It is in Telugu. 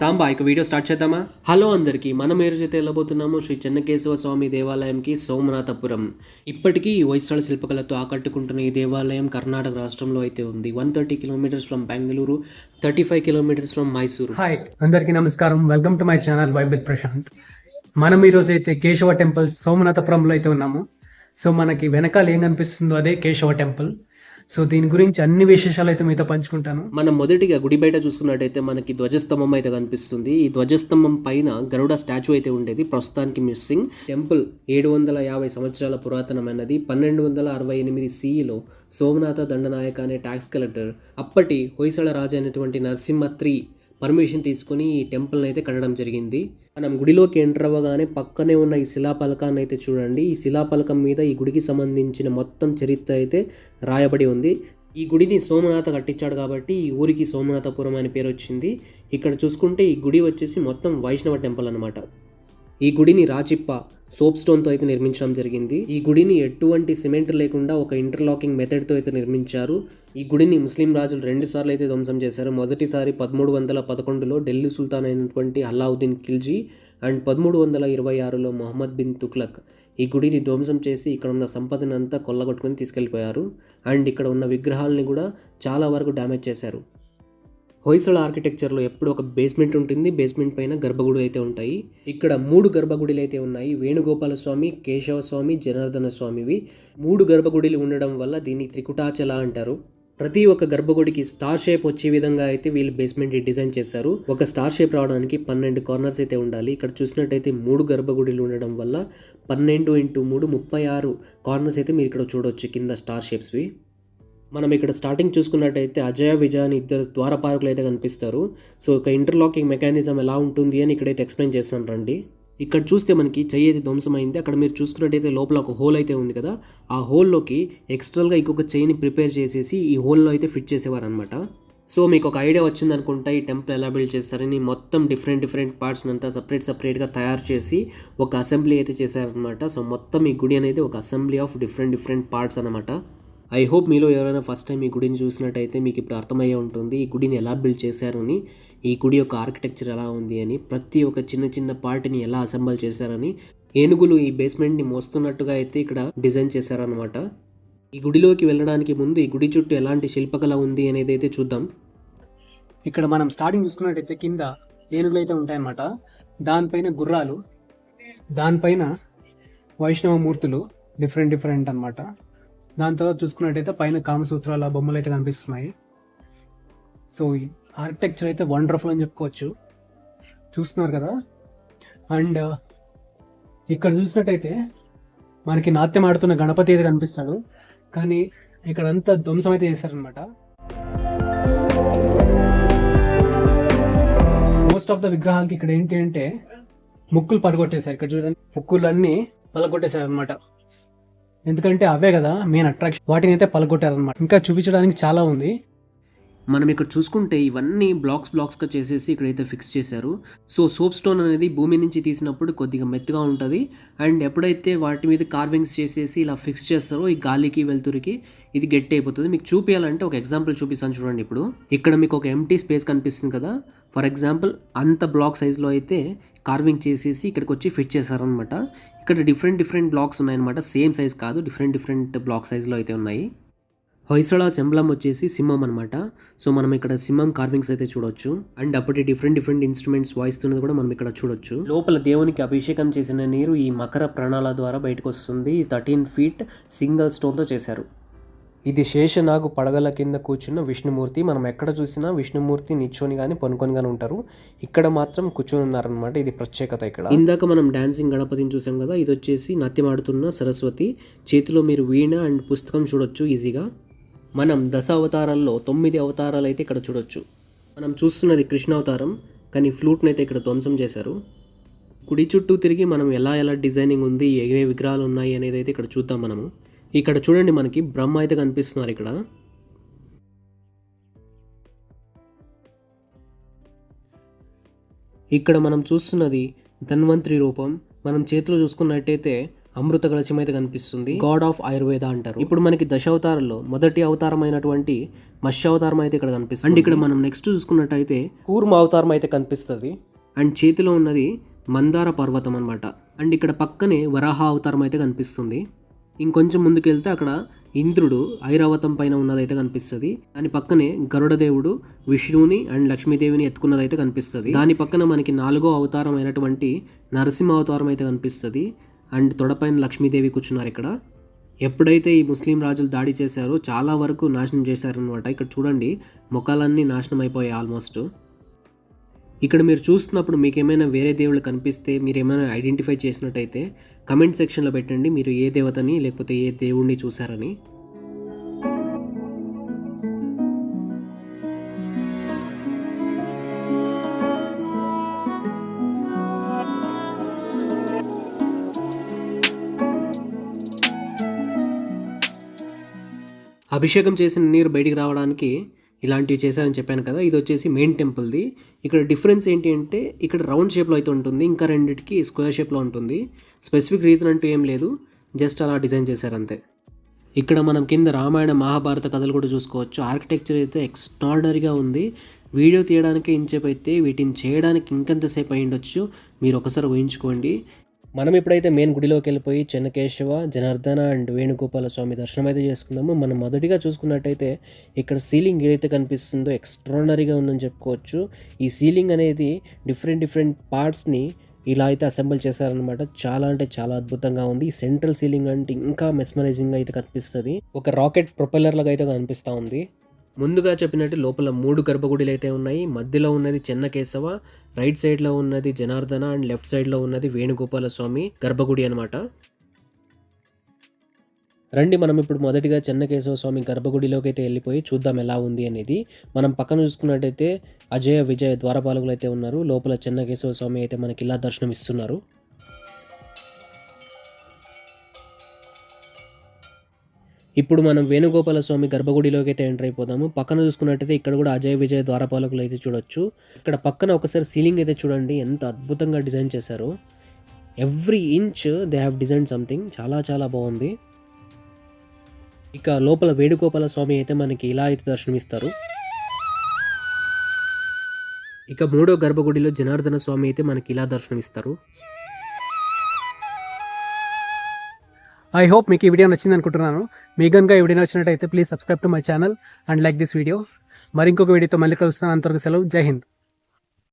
సాంబా ఇక వీడియో స్టార్ట్ చేద్దామా? హలో అందరికీ, మనం ఈ రోజైతే వెళ్ళబోతున్నాము శ్రీ చెన్నకేశవ స్వామి దేవాలయంకి, సోమనాథపురం. ఇప్పటికీ ఈ హొయసల శిల్పకళతో ఆకట్టుకుంటున్న ఈ దేవాలయం కర్ణాటక రాష్ట్రంలో అయితే ఉంది. 130 kilometres from Bengaluru, 35 kilometres from Mysuru. Hi అందరికీ నమస్కారం, welcome to my channel vibe with Prashant. మనం ఈరోజు అయితే కేశవ టెంపుల్ సోమనాథపురంలో అయితే ఉన్నాము. సో మనకి వెనకాల ఏం కనిపిస్తుందో అదే కేశవ టెంపుల్. సో దీని గురించి అన్ని విశేషాలు అయితే మీతో పంచుకుంటాను. మనం మొదటిగా గుడి బయట చూసుకున్నట్టయితే మనకి ధ్వజస్తంభం అయితే కనిపిస్తుంది. ఈ ధ్వజస్తంభం పైన గరుడ స్టాచ్యూ అయితే ఉండేది, ప్రస్తుతానికి మిస్సింగ్. టెంపుల్ 750 సంవత్సరాల పురాతనమైనది. 1268 సిఈలో సోమనాథ దండనాయక అనే ట్యాక్స్ కలెక్టర్ అప్పటి హొయసల రాజు అయినటువంటి నరసింహ పర్మిషన్ తీసుకుని ఈ టెంపుల్ని అయితే కట్టడం జరిగింది. మనం గుడిలోకి ఎంటర్ అవ్వగానే పక్కనే ఉన్న ఈ శిలాపలకాన్ని అయితే చూడండి. ఈ శిలాపలకం మీద ఈ గుడికి సంబంధించిన మొత్తం చరిత్ర అయితే రాయబడి ఉంది. ఈ గుడిని సోమనాథ కట్టించాడు కాబట్టి ఈ ఊరికి సోమనాథపురం అనే పేరు వచ్చింది. ఇక్కడ చూసుకుంటే ఈ గుడి వచ్చేసి మొత్తం వైష్ణవ టెంపుల్ అనమాట. ఈ గుడిని రాచిప్ప సోప్ స్టోన్తో అయితే నిర్మించడం జరిగింది. ఈ గుడిని ఎటువంటి సిమెంట్ లేకుండా ఒక ఇంటర్లాకింగ్ మెథడ్తో అయితే నిర్మించారు. ఈ గుడిని ముస్లిం రాజులు 2 సార్లు అయితే ధ్వంసం చేశారు. మొదటిసారి 1311లో ఢిల్లీ సుల్తాన్ అయినటువంటి Alauddin Khilji and 1326లో Mohammed bin Tughlaq ఈ గుడిని ధ్వంసం చేసి ఇక్కడ ఉన్న సంపదని అంతా కొల్లగొట్టుకుని తీసుకెళ్ళిపోయారు. అండ్ ఇక్కడ ఉన్న విగ్రహాలని కూడా చాలా వరకు డ్యామేజ్ చేశారు. హొయసల ఆర్కిటెక్చర్లో ఎప్పుడు ఒక బేస్మెంట్ ఉంటుంది, బేస్మెంట్ పైన గర్భగుడి అయితే ఉంటాయి. ఇక్కడ 3 గర్భగుడిలు అయితే ఉన్నాయి. వేణుగోపాల స్వామి, కేశవ స్వామి, జనార్దన స్వామివి 3 గర్భగుడిలు ఉండడం వల్ల దీన్ని త్రికుటాచల అంటారు. ప్రతి ఒక్క గర్భగుడికి స్టార్ షేప్ వచ్చే విధంగా అయితే వీళ్ళు బేస్మెంట్ డిజైన్ చేశారు. ఒక స్టార్ షేప్ రావడానికి 12 కార్నర్స్ అయితే ఉండాలి. ఇక్కడ చూసినట్టయితే 3 గర్భగుడిలు ఉండడం వల్ల 12 × 3 36 కార్నర్స్ అయితే మీరు ఇక్కడ చూడవచ్చు కింద స్టార్ షేప్స్వి. మనం ఇక్కడ స్టార్టింగ్ చూసుకున్నట్టయితే అజయ విజయ అని 2 ద్వారపాలకులు అయితే కనిపిస్తారు. సో ఒక ఇంటర్లాకింగ్ మెకానిజం ఎలా ఉంటుంది అని ఇక్కడైతే ఎక్స్ప్లెయిన్ చేస్తాను రండి. ఇక్కడ చూస్తే మనకి చెయ్యి అయితే ధ్వంసమైంది. అక్కడ మీరు చూసుకున్నట్టయితే లోపల ఒక హోల్ అయితే ఉంది కదా, ఆ హోల్లోకి ఎక్స్ట్రల్గా ఇంకొక చెయ్యిని ప్రిపేర్ చేసేసి ఈ హోల్లో అయితే ఫిట్ చేసేవారు అనమాట. సో మీకు ఒక ఐడియా వచ్చింది అనుకుంటా ఈ టెంపుల్ ఎలా బిల్డ్ చేస్తారని. మొత్తం డిఫరెంట్ పార్ట్స్ అంతా సపరేట్గా తయారు చేసి ఒక అసెంబ్లీ అయితే చేశారనమాట. సో మొత్తం ఈ గుడి అనేది ఒక అసెంబ్లీ ఆఫ్ డిఫరెంట్ పార్ట్స్ అనమాట. ఐ హోప్ మీలో ఎవరైనా ఫస్ట్ టైం ఈ గుడిని చూసినట్టయితే మీకు ఇప్పుడు అర్థమయ్యే ఉంటుంది ఈ గుడిని ఎలా బిల్డ్ చేశారని, ఈ గుడి యొక్క ఆర్కిటెక్చర్ ఎలా ఉంది అని, ప్రతి ఒక్క చిన్న పార్ట్ని ఎలా అసెంబల్ చేశారని. ఏనుగులు ఈ బేస్మెంట్ని మోస్తున్నట్టుగా అయితే ఇక్కడ డిజైన్ చేశారనమాట. ఈ గుడిలోకి వెళ్ళడానికి ముందు ఈ గుడి చుట్టూ ఎలాంటి శిల్పకళ ఉంది అనేది అయితే చూద్దాం. ఇక్కడ మనం స్టార్టింగ్ చూసుకున్నట్టయితే కింద ఏనుగులు అయితే ఉంటాయన్నమాట. దానిపైన గుర్రాలు, దానిపైన వైష్ణవ మూర్తులు డిఫరెంట్ అనమాట. దాని తర్వాత చూసుకున్నట్టయితే పైన కామసూత్రాల బొమ్మలు అయితే కనిపిస్తున్నాయి. సో ఈ ఆర్కిటెక్చర్ అయితే వండర్ఫుల్ అని చెప్పుకోవచ్చు. చూస్తున్నారు కదా. అండ్ ఇక్కడ చూసినట్టయితే మనకి నాట్యం ఆడుతున్న గణపతి అయితే కనిపిస్తాడు, కానీ ఇక్కడ అంతా ధ్వంసం అయితే చేశారనమాట. మోస్ట్ ఆఫ్ ద విగ్రహాలకి ఇక్కడ ఏంటి అంటే ముక్కులు పడగొట్టేశారు. ఇక్కడ చూడండి, ముక్కులన్నీ పలగొట్టేశారు అనమాట. ఎందుకంటే అవే కదా మెయిన్ అట్రాక్షన్, వాటిని అయితే పలగొట్టారనమాట. ఇంకా చూపించడానికి చాలా ఉంది. మనం ఇక్కడ చూసుకుంటే ఇవన్నీ బ్లాక్స్గా చేసేసి ఇక్కడైతే ఫిక్స్ చేశారు. సో సోప్ స్టోన్ అనేది భూమి నుంచి తీసినప్పుడు కొద్దిగా మెత్తగా ఉంటుంది. అండ్ ఎప్పుడైతే వాటి మీద కార్వింగ్స్ చేసేసి ఇలా ఫిక్స్ చేస్తారో ఈ గాలికి వెలుతురికి ఇది గట్టి అయిపోతుంది. మీకు చూపించాలంటే ఒక ఎగ్జాంపుల్ చూపిస్తాను చూడండి. ఇప్పుడు ఇక్కడ మీకు ఒక ఎంటీ స్పేస్ కనిపిస్తుంది కదా, ఫర్ ఎగ్జాంపుల్ అంత బ్లాక్ సైజ్లో అయితే కార్వింగ్ చేసేసి ఇక్కడికి వచ్చి ఫిట్ చేశారనమాట. ఇక్కడ డిఫరెంట్ బ్లాక్స్ ఉన్నాయన్నమాట. సేమ్ సైజ్ కాదు, డిఫరెంట్ బ్లాక్ సైజ్లో అయితే ఉన్నాయి. హొయసల సింబలం వచ్చేసి సింహం అనమాట. సో మనం ఇక్కడ సింహం కార్వింగ్స్ అయితే చూడొచ్చు. అండ్ అప్పటి డిఫరెంట్ ఇన్స్ట్రుమెంట్స్ వాయిస్తున్నది కూడా మనం ఇక్కడ చూడొచ్చు. లోపల దేవునికి అభిషేకం చేసిన నీరు ఈ మకర ప్రాణాల ద్వారా బయటకు వస్తుంది. 13 feet సింగిల్ స్టోన్తో చేశారు. ఇది శేషనాగు పడగల కింద కూర్చున్న విష్ణుమూర్తి. మనం ఎక్కడ చూసినా విష్ణుమూర్తి నిల్చొని కానీ పనుకొని కానీ ఉంటారు, ఇక్కడ మాత్రం కూర్చొని ఉన్నారనమాట. ఇది ప్రత్యేకత ఇక్కడ. ఇందాక మనం డాన్సింగ్ గణపతిని చూసాం కదా, ఇది వచ్చేసి నాట్యం ఆడుతున్న సరస్వతి. చేతిలో మీరు వీణ అండ్ పుస్తకం చూడొచ్చు ఈజీగా. మనం 10 అవతారాల్లో 9 అవతారాలు అయితే ఇక్కడ చూడొచ్చు. మనం చూస్తున్నది కృష్ణ అవతారం, కానీ ఫ్లూట్ని అయితే ఇక్కడ ధ్వంసం చేశారు. గుడి చుట్టూ తిరిగి మనం ఎలా డిజైనింగ్ ఉంది, ఏ విగ్రహాలు ఉన్నాయి అనేది అయితే ఇక్కడ చూద్దాం మనము. ఇక్కడ చూడండి, మనకి బ్రహ్మ అయితే కనిపిస్తున్నారు ఇక్కడ. ఇక్కడ మనం చూస్తున్నది ధన్వంతరి రూపం. మనం చేతిలో చూసుకున్నట్టయితే అమృత కలశం అయితే కనిపిస్తుంది. గాడ్ ఆఫ్ ఆయుర్వేద అంటారు. ఇప్పుడు మనకి దశావతారంలో మొదటి అవతారం అయినటువంటి మత్స్య అవతారం అయితే ఇక్కడ కనిపిస్తుంది. అండ్ ఇక్కడ మనం నెక్స్ట్ చూసుకున్నట్టయితే కూర్మ అవతారం అయితే కనిపిస్తుంది. అండ్ చేతిలో ఉన్నది మందార పర్వతం అన్నమాట. అండ్ ఇక్కడ పక్కనే వరాహ అవతారం అయితే కనిపిస్తుంది. ఇంకొంచెం ముందుకెళ్తే అక్కడ ఇంద్రుడు ఐరావతం పైన ఉన్నదైతే కనిపిస్తుంది. దాని పక్కనే గరుడదేవుడు విష్ణువుని అండ్ లక్ష్మీదేవిని ఎత్తుకున్నదైతే కనిపిస్తుంది. దాని పక్కన మనకి 4వ అవతారం అయినటువంటి నరసింహ అవతారం అయితే కనిపిస్తుంది. అండ్ తొడపైన లక్ష్మీదేవి కూర్చున్నారు ఇక్కడ. ఎప్పుడైతే ఈ ముస్లిం రాజులు దాడి చేశారో చాలా వరకు నాశనం చేశారనమాట. ఇక్కడ చూడండి ముఖాలన్నీ నాశనం అయిపోయాయి ఆల్మోస్ట్. ఇక్కడ మీరు చూస్తున్నప్పుడు మీకు ఏమైనా వేరే దేవుళ్ళు కనిపిస్తే మీరు ఏమైనా ఐడెంటిఫై చేసినట్టయితే కమెంట్ సెక్షన్లో పెట్టండి మీరు ఏ దేవతని లేకపోతే ఏ దేవుణ్ణి చూసారని. అభిషేకం చేసిన నీరు బయటికి రావడానికి ఇలాంటివి చేశారని చెప్పాను కదా. ఇది వచ్చేసి మెయిన్ టెంపుల్ది. ఇక్కడ డిఫరెన్స్ ఏంటి అంటే ఇక్కడ రౌండ్ షేప్లో అయితే ఉంటుంది, ఇంకా రెండింటికి స్క్వేర్ షేప్లో ఉంటుంది. స్పెసిఫిక్ రీజన్ అంటూ ఏం లేదు, జస్ట్ అలా డిజైన్ చేశారు అంతే. ఇక్కడ మనం కింద రామాయణ మహాభారత కథలు కూడా చూసుకోవచ్చు. ఆర్కిటెక్చర్ అయితే ఎక్స్ట్రాడనరీగా ఉంది. వీడియో తీయడానికి ఇంచేపు అయితే వీటిని చేయడానికి ఇంకెంతసేపు అయి ఉండొచ్చు మీరు ఒకసారి ఊహించుకోండి. మనం ఇప్పుడైతే మెయిన్ గుడిలోకి వెళ్ళిపోయి చెన్నకేశవ, జనార్దన అండ్ వేణుగోపాల స్వామి దర్శనం అయితే చేసుకుందాము. మనం మొదటిగా చూసుకున్నట్టయితే ఇక్కడ సీలింగ్ ఏదైతే కనిపిస్తుందో ఎక్స్ట్రాడనరీగా ఉందని చెప్పుకోవచ్చు. ఈ సీలింగ్ అనేది డిఫరెంట్ పార్ట్స్ని ఇలా అయితే అసెంబుల్ చేశారనమాట. చాలా అంటే చాలా అద్భుతంగా ఉంది. ఈ సెంట్రల్ సీలింగ్ అంటే ఇంకా మెస్మరైజింగ్ అయితే కనిపిస్తుంది. ఒక రాకెట్ ప్రొపెల్లర్ లాగా అయితే కనిపిస్తూ ఉంది. ముందుగా చెప్పినట్టు లోపల 3 గర్భగుడిలు అయితే ఉన్నాయి. మధ్యలో ఉన్నది చెన్నకేశవ, రైట్ సైడ్లో ఉన్నది జనార్దన అండ్ లెఫ్ట్ సైడ్లో ఉన్నది వేణుగోపాల స్వామి గర్భగుడి అనమాట. రండి మనం ఇప్పుడు మొదటిగా చెన్నకేశవ స్వామి గర్భగుడిలోకి అయితే వెళ్ళిపోయి చూద్దాం ఎలా ఉంది అనేది. మనం పక్కన చూసుకున్నట్టయితే అజయ విజయ ద్వారపాలకులు అయితే ఉన్నారు. లోపల చెన్నకేశవ స్వామి అయితే మనకి ఇలా దర్శనం ఇస్తున్నారు. ఇప్పుడు మనం వేణుగోపాల స్వామి గర్భగుడిలోకి అయితే ఎంటర్ అయిపోదాము. పక్కన చూసుకున్నట్టయితే ఇక్కడ కూడా అజయ విజయ ద్వారపాలకులు అయితే చూడొచ్చు. ఇక్కడ పక్కన ఒకసారి సీలింగ్ అయితే చూడండి ఎంత అద్భుతంగా డిజైన్ చేశారో. Every inch they have design something. చాలా చాలా బాగుంది. ఇక లోపల వేణుగోపాల స్వామి అయితే మనకి ఇలా అయితే దర్శనమిస్తారు. ఇక 3వ గర్భగుడిలో జనార్దన స్వామి అయితే మనకి ఇలా దర్శనమిస్తారు. ఐ హోప్ మీకు ఈ వీడియో నచ్చింది అనుకుంటున్నాను. మీకు కనుక ఈ వీడియో నచ్చినట్టయితే please subscribe to my channel and like this video. మరి ఇంకొక వీడియోతో మళ్ళీ కలుస్తాను. అంతవరకు సెలవు. జై హింద్.